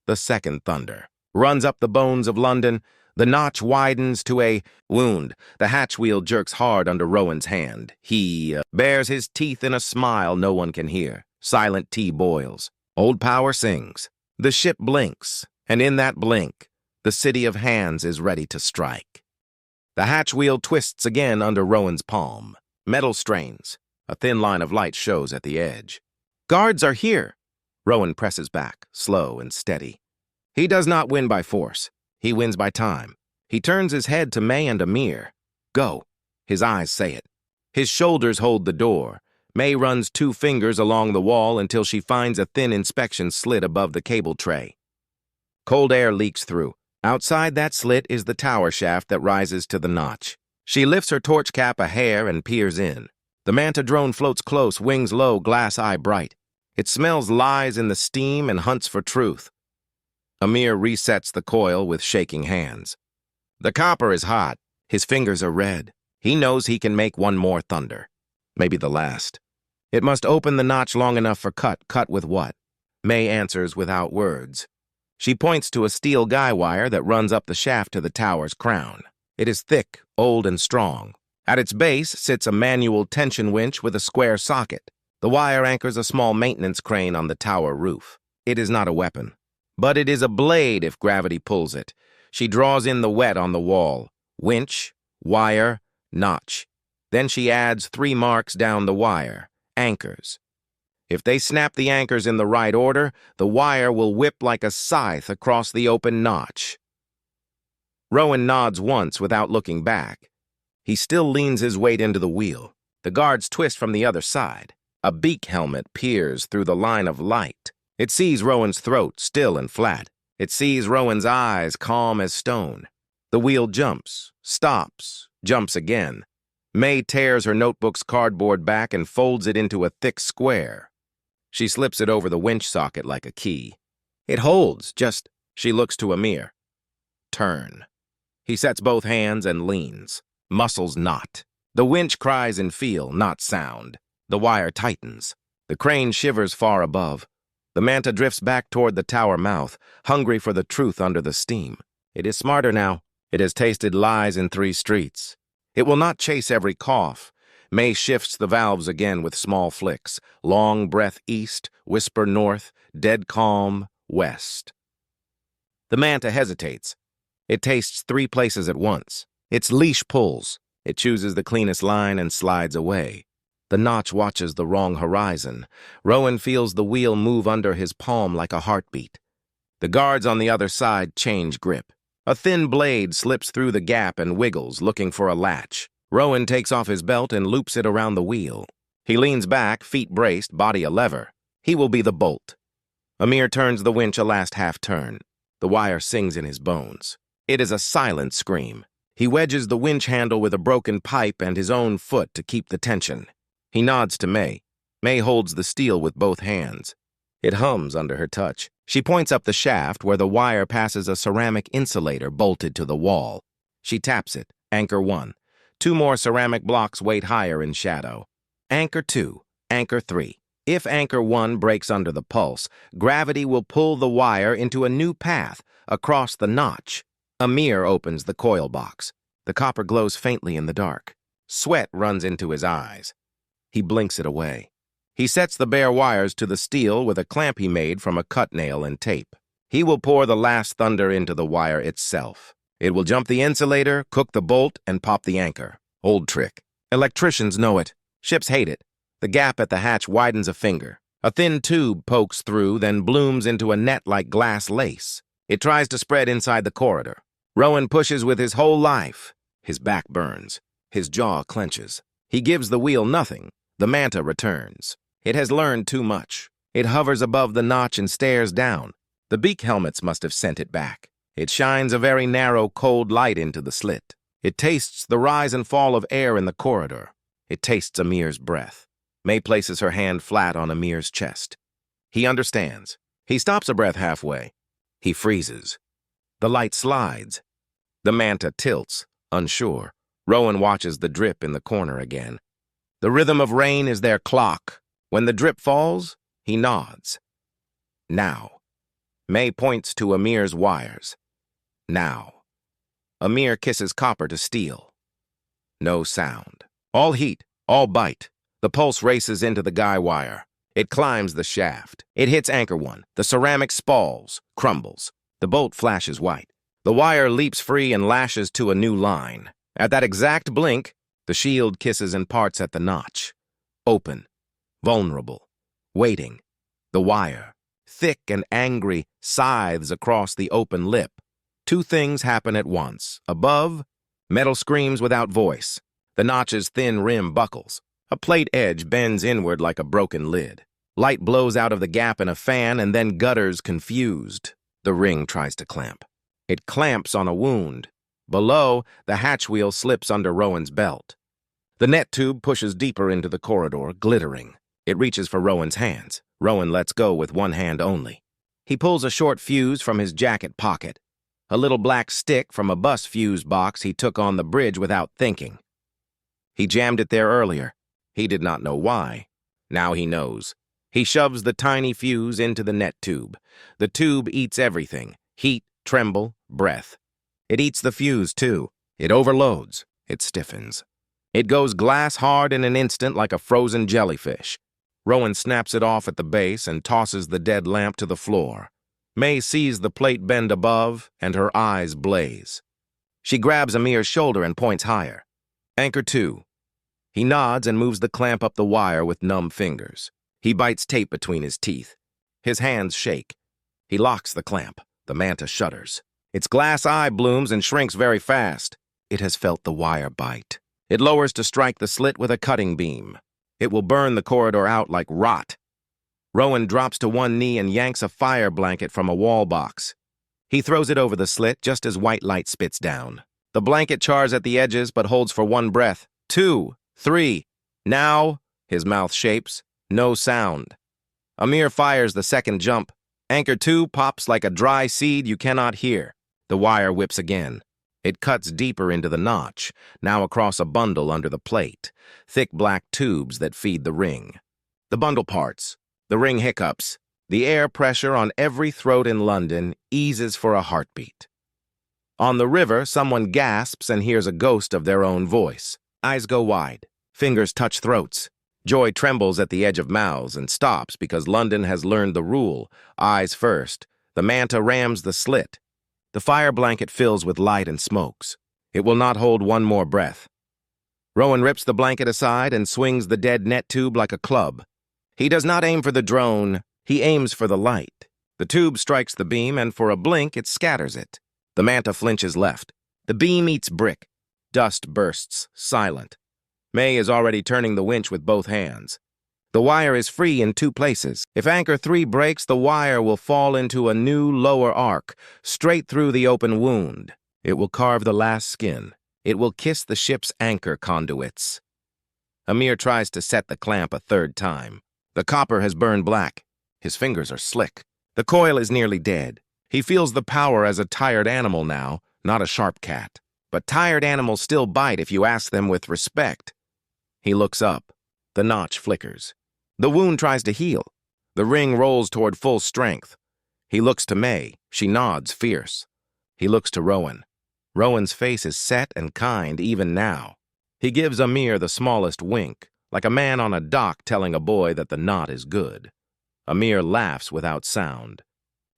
The second thunder runs up the bones of London. The notch widens to a wound. The hatch wheel jerks hard under Rowan's hand. He bares his teeth in a smile no one can hear. Silent tea boils. Old power sings. The ship blinks, and in that blink, the city of hands is ready to strike. The hatch wheel twists again under Rowan's palm. Metal strains. A thin line of light shows at the edge. Guards are here. Rowan presses back, slow and steady. He does not win by force. He wins by time. He turns his head to May and Amir. Go. His eyes say it. His shoulders hold the door. May runs 2 fingers along the wall until she finds a thin inspection slit above the cable tray. Cold air leaks through. Outside that slit is the tower shaft that rises to the notch. She lifts her torch cap a hair and peers in. The manta drone floats close, wings low, glass eye bright. It smells lies in the steam and hunts for truth. Amir resets the coil with shaking hands. The copper is hot. His fingers are red. He knows he can make one more thunder. Maybe the last. It must open the notch long enough for cut. Cut with what? May answers without words. She points to a steel guy wire that runs up the shaft to the tower's crown. It is thick, old, and strong. At its base sits a manual tension winch with a square socket. The wire anchors a small maintenance crane on the tower roof. It is not a weapon. But it is a blade if gravity pulls it. She draws in the wet on the wall. Winch, wire, notch. Then she adds 3 marks down the wire. Anchors. If they snap the anchors in the right order, the wire will whip like a scythe across the open notch. Rowan nods once without looking back. He still leans his weight into the wheel. The guards twist from the other side. A beak helmet peers through the line of light. It sees Rowan's throat, still and flat. It sees Rowan's eyes, calm as stone. The wheel jumps, stops, jumps again. May tears her notebook's cardboard back and folds it into a thick square. She slips it over the winch socket like a key. It holds, just... She looks to Amir. Turn. He sets both hands and leans. Muscles knot. The winch cries in feel, not sound. The wire tightens. The crane shivers far above. The manta drifts back toward the tower mouth, hungry for the truth under the steam. It is smarter now. It has tasted lies in 3 streets. It will not chase every cough. May shifts the valves again with small flicks. Long breath east, whisper north, dead calm west. The manta hesitates. It tastes 3 places at once. Its leash pulls. It chooses the cleanest line and slides away. The notch watches the wrong horizon. Rowan feels the wheel move under his palm like a heartbeat. The guards on the other side change grip. A thin blade slips through the gap and wiggles, looking for a latch. Rowan takes off his belt and loops it around the wheel. He leans back, feet braced, body a lever. He will be the bolt. Amir turns the winch a last half-turn. The wire sings in his bones. It is a silent scream. He wedges the winch handle with a broken pipe and his own foot to keep the tension. He nods to May. May holds the steel with both hands. It hums under her touch. She points up the shaft where the wire passes a ceramic insulator bolted to the wall. She taps it. Anchor 1. 2 more ceramic blocks wait higher in shadow. Anchor 2. Anchor 3. If Anchor 1 breaks under the pulse, gravity will pull the wire into a new path across the notch. Amir opens the coil box. The copper glows faintly in the dark. Sweat runs into his eyes. He blinks it away. He sets the bare wires to the steel with a clamp he made from a cut nail and tape. He will pour the last thunder into the wire itself. It will jump the insulator, cook the bolt, and pop the anchor. Old trick. Electricians know it. Ships hate it. The gap at the hatch widens a finger. A thin tube pokes through, then blooms into a net like glass lace. It tries to spread inside the corridor. Rowan pushes with his whole life. His back burns. His jaw clenches. He gives the wheel nothing. The manta returns. It has learned too much. It hovers above the notch and stares down. The beak helmets must have sent it back. It shines a very narrow, cold light into the slit. It tastes the rise and fall of air in the corridor. It tastes Amir's breath. May places her hand flat on Amir's chest. He understands. He stops a breath halfway. He freezes. The light slides. The manta tilts, unsure. Rowan watches the drip in the corner again. The rhythm of rain is their clock. When the drip falls, he nods. Now. May points to Amir's wires. Now. Amir kisses copper to steel. No sound. All heat, all bite. The pulse races into the guy wire. It climbs the shaft. It hits Anchor 1. The ceramic spalls, crumbles. The bolt flashes white. The wire leaps free and lashes to a new line. At that exact blink, the shield kisses and parts at the notch. Open. Vulnerable. Waiting. The wire, thick and angry, scythes across the open lip. 2 things happen at once. Above, metal screams without voice. The notch's thin rim buckles. A plate edge bends inward like a broken lid. Light blows out of the gap in a fan and then gutters confused. The ring tries to clamp. It clamps on a wound. Below, the hatch wheel slips under Rowan's belt. The net tube pushes deeper into the corridor, glittering. It reaches for Rowan's hands. Rowan lets go with one hand only. He pulls a short fuse from his jacket pocket. A little black stick from a bus fuse box he took on the bridge without thinking. He jammed it there earlier. He did not know why. Now he knows. He shoves the tiny fuse into the net tube. The tube eats everything. Heat, tremble, breath. It eats the fuse, too. It overloads. It stiffens. It goes glass hard in an instant like a frozen jellyfish. Rowan snaps it off at the base and tosses the dead lamp to the floor. May sees the plate bend above, and her eyes blaze. She grabs Amir's shoulder and points higher. Anchor 2. He nods and moves the clamp up the wire with numb fingers. He bites tape between his teeth. His hands shake. He locks the clamp. The manta shudders. Its glass eye blooms and shrinks very fast. It has felt the wire bite. It lowers to strike the slit with a cutting beam. It will burn the corridor out like rot. Rowan drops to one knee and yanks a fire blanket from a wall box. He throws it over the slit just as white light spits down. The blanket chars at the edges but holds for one breath. 2, 3. Now, his mouth shapes. No sound. Amir fires the second jump. Anchor 2 pops like a dry seed you cannot hear. The wire whips again. It cuts deeper into the notch, now across a bundle under the plate, thick black tubes that feed the ring. The bundle parts. The ring hiccups. The air pressure on every throat in London eases for a heartbeat. On the river, someone gasps and hears a ghost of their own voice. Eyes go wide. Fingers touch throats. Joy trembles at the edge of mouths and stops because London has learned the rule. Eyes first. The manta rams the slit. The fire blanket fills with light and smokes. It will not hold one more breath. Rowan rips the blanket aside and swings the dead net tube like a club. He does not aim for the drone, he aims for the light. The tube strikes the beam, and for a blink, it scatters it. The manta flinches left. The beam eats brick. Dust bursts, silent. May is already turning the winch with both hands. The wire is free in 2 places. If anchor 3 breaks, the wire will fall into a new lower arc, straight through the open wound. It will carve the last skin. It will kiss the ship's anchor conduits. Amir tries to set the clamp a 3rd time. The copper has burned black. His fingers are slick. The coil is nearly dead. He feels the power as a tired animal now, not a sharp cat. But tired animals still bite if you ask them with respect. He looks up. The notch flickers. The wound tries to heal. The ring rolls toward full strength. He looks to May. She nods, fierce. He looks to Rowan. Rowan's face is set and kind even now. He gives Amir the smallest wink, like a man on a dock telling a boy that the knot is good. Amir laughs without sound.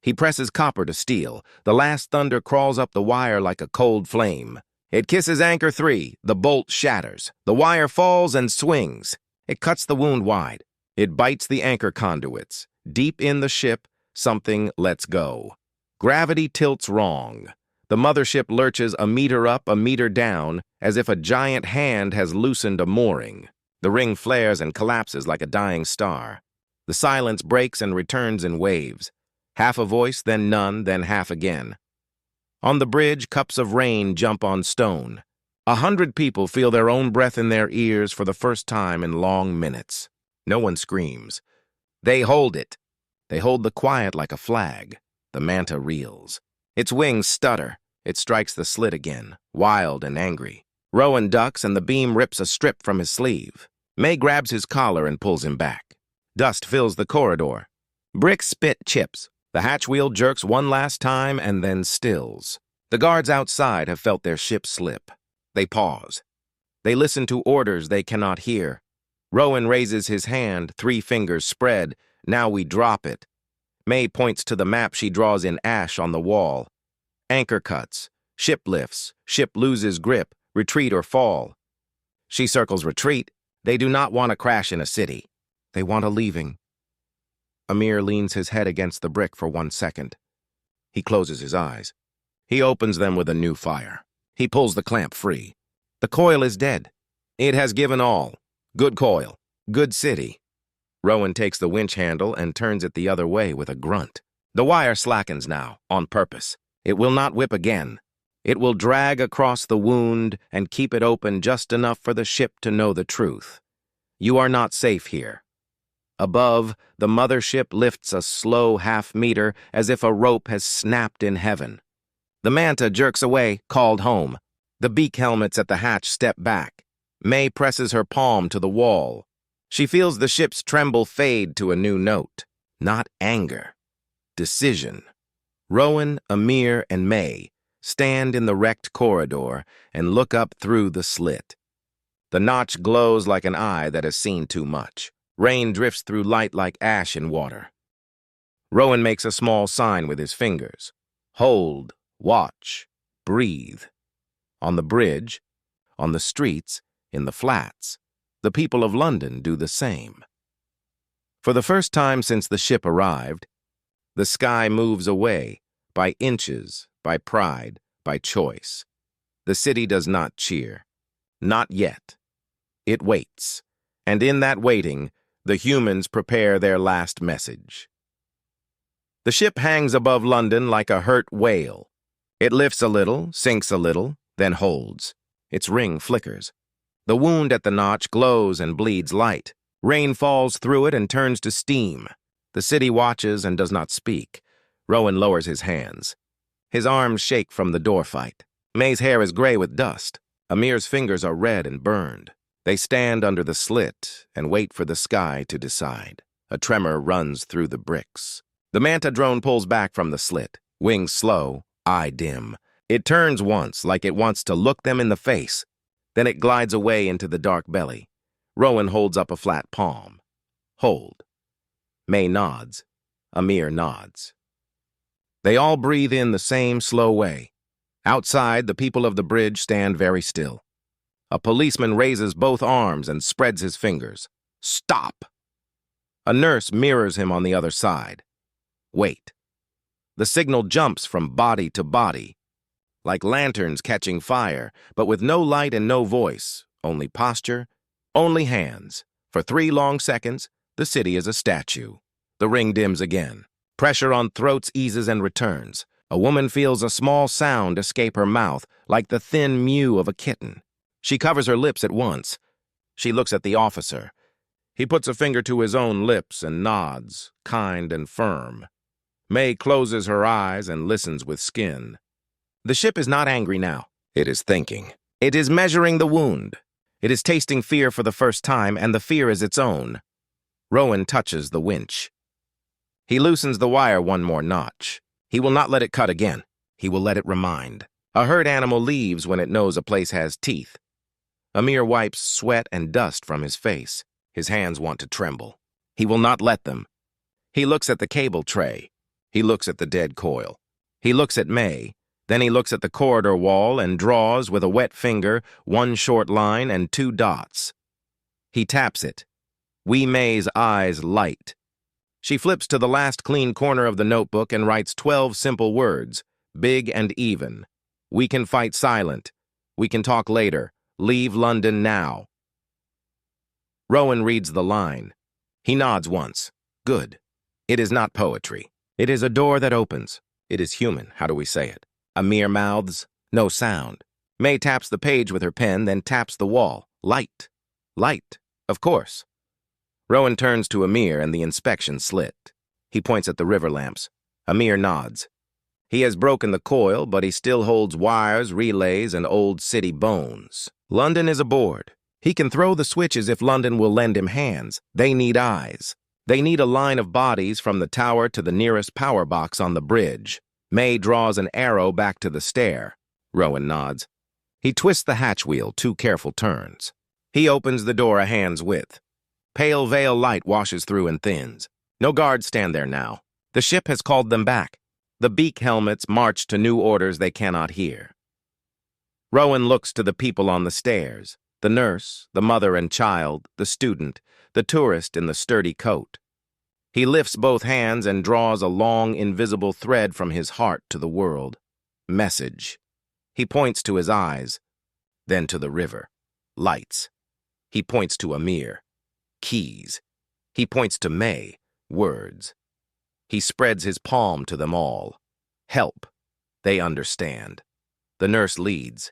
He presses copper to steel. The last thunder crawls up the wire like a cold flame. It kisses anchor 3. The bolt shatters. The wire falls and swings. It cuts the wound wide. It bites the anchor conduits. Deep in the ship, something lets go. Gravity tilts wrong. The mothership lurches a meter up, a meter down, as if a giant hand has loosened a mooring. The ring flares and collapses like a dying star. The silence breaks and returns in waves. Half a voice, then none, then half again. On the bridge, cups of rain jump on stone. 100 people feel their own breath in their ears for the first time in long minutes. No one screams. They hold it. They hold the quiet like a flag. The manta reels. Its wings stutter. It strikes the slit again, wild and angry. Rowan ducks and the beam rips a strip from his sleeve. May grabs his collar and pulls him back. Dust fills the corridor. Brick spit chips. The hatch wheel jerks one last time and then stills. The guards outside have felt their ship slip. They pause. They listen to orders they cannot hear. Rowan raises his hand, 3 fingers spread. Now we drop it. May points to the map she draws in ash on the wall. Anchor cuts. Ship lifts. Ship loses grip. Retreat or fall. She circles retreat. They do not want to crash in a city. They want a leaving. Amir leans his head against the brick for 1 second. He closes his eyes. He opens them with a new fire. He pulls the clamp free. The coil is dead. It has given all. Good coil. Good city. Rowan takes the winch handle and turns it the other way with a grunt. The wire slackens now, on purpose. It will not whip again. It will drag across the wound and keep it open just enough for the ship to know the truth. You are not safe here. Above, the mothership lifts a slow half-meter as if a rope has snapped in heaven. The manta jerks away, called home. The beak helmets at the hatch step back. May presses her palm to the wall. She feels the ship's tremble fade to a new note. Not anger. Decision. Rowan, Amir, and May stand in the wrecked corridor and look up through the slit. The notch glows like an eye that has seen too much. Rain drifts through light like ash in water. Rowan makes a small sign with his fingers. Hold, watch, breathe. On the bridge, on the streets, in the flats, the people of London do the same. For the first time since the ship arrived, the sky moves away, by inches, by pride, by choice. The city does not cheer. Not yet. It waits. And in that waiting, the humans prepare their last message. The ship hangs above London like a hurt whale. It lifts a little, sinks a little, then holds. Its ring flickers. The wound at the notch glows and bleeds light. Rain falls through it and turns to steam. The city watches and does not speak. Rowan lowers his hands. His arms shake from the door fight. May's hair is gray with dust. Amir's fingers are red and burned. They stand under the slit and wait for the sky to decide. A tremor runs through the bricks. The manta drone pulls back from the slit. Wings slow, eye dim. It turns once, like it wants to look them in the face. Then it glides away into the dark belly. Rowan holds up a flat palm. Hold. May nods. Amir nods. They all breathe in the same slow way. Outside, the people of the bridge stand very still. A policeman raises both arms and spreads his fingers. Stop! A nurse mirrors him on the other side. Wait. The signal jumps from body to body, like lanterns catching fire, but with no light and no voice, only posture, only hands. For 3 long seconds, the city is a statue. The ring dims again. Pressure on throats eases and returns. A woman feels a small sound escape her mouth, like the thin mew of a kitten. She covers her lips at once. She looks at the officer. He puts a finger to his own lips and nods, kind and firm. May closes her eyes and listens with skin. The ship is not angry now. It is thinking. It is measuring the wound. It is tasting fear for the first time, and the fear is its own. Rowan touches the winch. He loosens the wire one more notch. He will not let it cut again. He will let it remind. A herd animal leaves when it knows a place has teeth. Amir wipes sweat and dust from his face. His hands want to tremble. He will not let them. He looks at the cable tray. He looks at the dead coil. He looks at May. Then he looks at the corridor wall and draws with a wet finger 1 short line and 2 dots. He taps it. Wee May's eyes light. She flips to the last clean corner of the notebook and writes 12 simple words, big and even. We can fight silent. We can talk later. Leave London now. Rowan reads the line. He nods once. Good. It is not poetry. It is a door that opens. It is human. How do we say it? Amir mouths. No sound. May taps the page with her pen, then taps the wall. Light. Light. Of course. Rowan turns to Amir and the inspection slit. He points at the river lamps. Amir nods. He has broken the coil, but he still holds wires, relays, and old city bones. London is aboard. He can throw the switches if London will lend him hands. They need eyes. They need a line of bodies from the tower to the nearest power box on the bridge. May draws an arrow back to the stair. Rowan nods. He twists the hatch wheel 2 careful turns. He opens the door a hand's width. Pale veil light washes through and thins. No guards stand there now. The ship has called them back. The beak helmets march to new orders they cannot hear. Rowan looks to the people on the stairs. The nurse, the mother and child, the student, the tourist in the sturdy coat. He lifts both hands and draws a long, invisible thread from his heart to the world. Message. He points to his eyes, then to the river. Lights. He points to Amir. Keys. He points to May. Words. He spreads his palm to them all. Help. They understand. The nurse leads.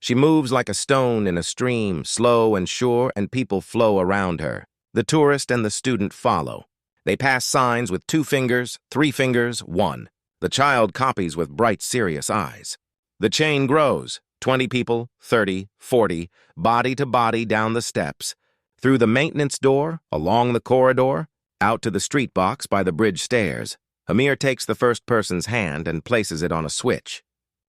She moves like a stone in a stream, slow and sure, and people flow around her. The tourist and the student follow. They pass signs with 2 fingers, 3 fingers, 1. The child copies with bright, serious eyes. The chain grows. 20 people, 30, 40, body to body down the steps, through the maintenance door, along the corridor, out to the street box by the bridge stairs. Amir takes the first person's hand and places it on a switch.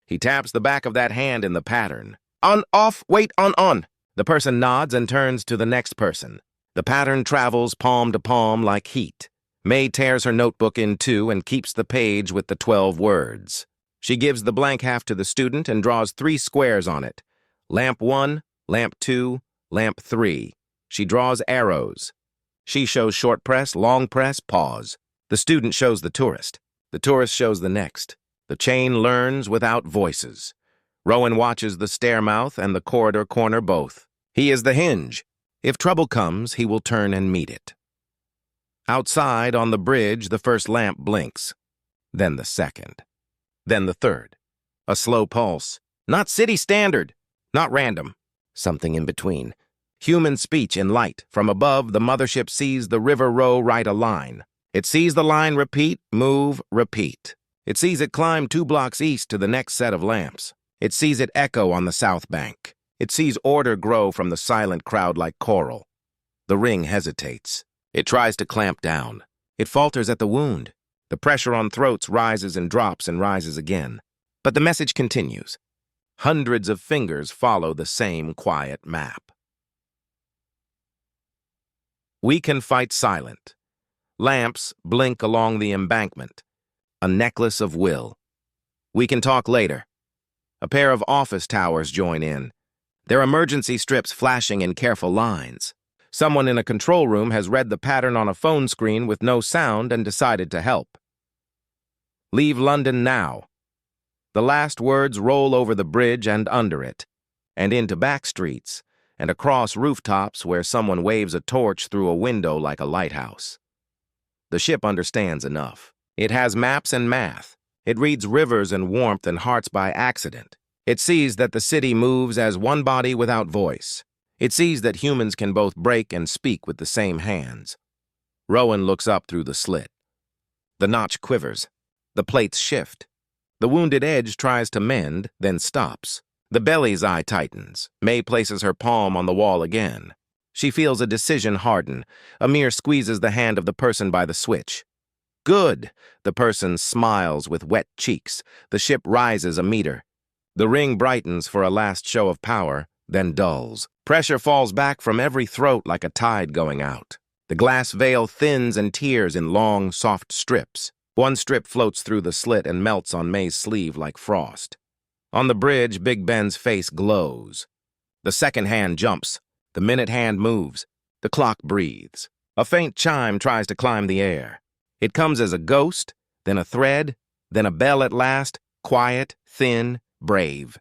He taps the back of that hand in the pattern. On, off, wait, on. The person nods and turns to the next person. The pattern travels palm to palm like heat. May tears her notebook in 2 and keeps the page with the 12 words. She gives the blank half to the student and draws 3 squares on it. Lamp 1, lamp 2, lamp 3. She draws arrows. She shows short press, long press, pause. The student shows the tourist. The tourist shows the next. The chain learns without voices. Rowan watches the stair mouth and the corridor corner both. He is the hinge. If trouble comes, he will turn and meet it. Outside, on the bridge, the first lamp blinks. Then the second. Then the third. A slow pulse. Not city standard. Not random. Something in between. Human speech in light. From above, the mothership sees the river row right a line. It sees the line repeat, move, repeat. It sees it climb 2 blocks east to the next set of lamps. It sees it echo on the south bank. It sees order grow from the silent crowd like coral. The ring hesitates. It tries to clamp down. It falters at the wound. The pressure on throats rises and drops and rises again. But the message continues. Hundreds of fingers follow the same quiet map. We can fight silent. Lamps blink along the embankment. A necklace of will. We can talk later. A pair of office towers join in. their emergency strips flashing in careful lines. Someone in a control room has read the pattern on a phone screen with no sound and decided to help. Leave London now. The last words roll over the bridge and under it, and into back streets, and across rooftops where someone waves a torch through a window like a lighthouse. The ship understands enough. It has maps and math. It reads rivers and warmth and hearts by accident. It sees that the city moves as one body without voice. It sees that humans can both break and speak with the same hands. Rowan looks up through the slit. The notch quivers. The plates shift. The wounded edge tries to mend, then stops. The belly's eye tightens. May places her palm on the wall again. She feels a decision harden. Amir squeezes the hand of the person by the switch. Good! The person smiles with wet cheeks. The ship rises a meter. The ring brightens for a last show of power, then dulls. Pressure falls back from every throat like a tide going out. The glass veil thins and tears in long, soft strips. One strip floats through the slit and melts on May's sleeve like frost. On the bridge, Big Ben's face glows. The second hand jumps. The minute hand moves. The clock breathes. A faint chime tries to climb the air. It comes as a ghost, then a thread, then a bell at last, quiet, thin, brave.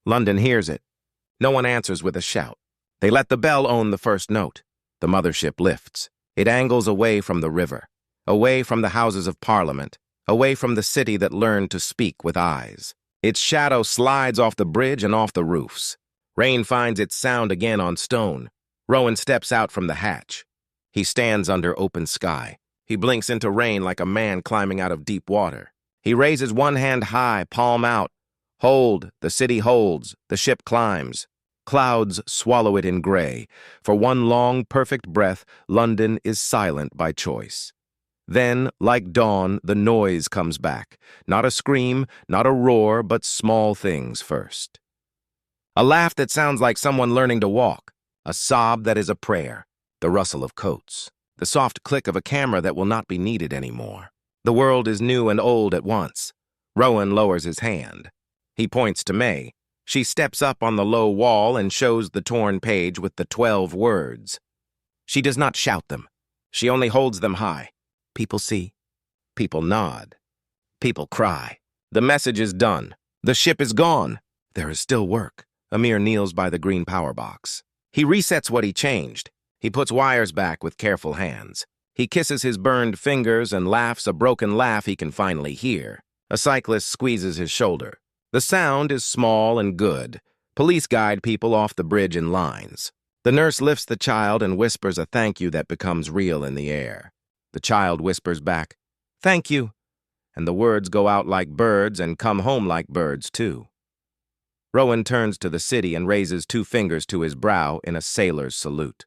London hears it. No one answers with a shout. They let the bell own the first note. The mothership lifts. It angles away from the river, away from the Houses of Parliament, away from the city that learned to speak with eyes. Its shadow slides off the bridge and off the roofs. Rain finds its sound again on stone. Rowan steps out from the hatch. He stands under open sky. He blinks into rain like a man climbing out of deep water. He raises one hand high, palm out. Hold, the city holds, the ship climbs. Clouds swallow it in gray. For one long, perfect breath, London is silent by choice. Then, like dawn, the noise comes back. Not a scream, not a roar, but small things first. A laugh that sounds like someone learning to walk. A sob that is a prayer. The rustle of coats. The soft click of a camera that will not be needed anymore. The world is new and old at once. Rowan lowers his hand. He points to May. She steps up on the low wall and shows the torn page with the 12 words. She does not shout them. She only holds them high. People see. People nod. People cry. The message is done. The ship is gone. There is still work. Amir kneels by the green power box. He resets what he changed. He puts wires back with careful hands. He kisses his burned fingers and laughs a broken laugh he can finally hear. A cyclist squeezes his shoulder. The sound is small and good. Police guide people off the bridge in lines. The nurse lifts the child and whispers a thank you that becomes real in the air. The child whispers back, "Thank you," and the words go out like birds and come home like birds, too. Rowan turns to the city and raises 2 fingers to his brow in a sailor's salute.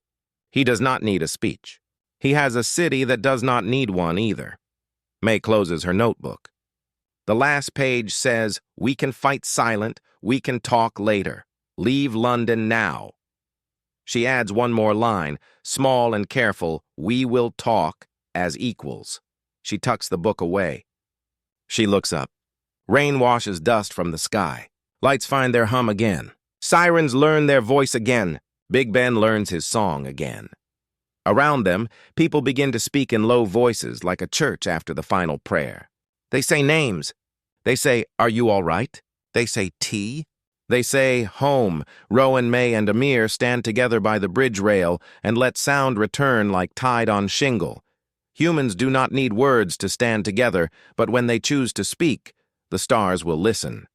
He does not need a speech. He has a city that does not need one either. May closes her notebook. The last page says, "We can fight silent, we can talk later. Leave London now." She adds one more line, small and careful, "We will talk as equals." She tucks the book away. She looks up. Rain washes dust from the sky. Lights find their hum again. Sirens learn their voice again. Big Ben learns his song again. Around them, people begin to speak in low voices like a church after the final prayer. They say names. They say, "Are you all right?" They say, "Tea?" They say, "Home." Rowan, May, and Amir stand together by the bridge rail and let sound return like tide on shingle. Humans do not need words to stand together, but when they choose to speak, the stars will listen.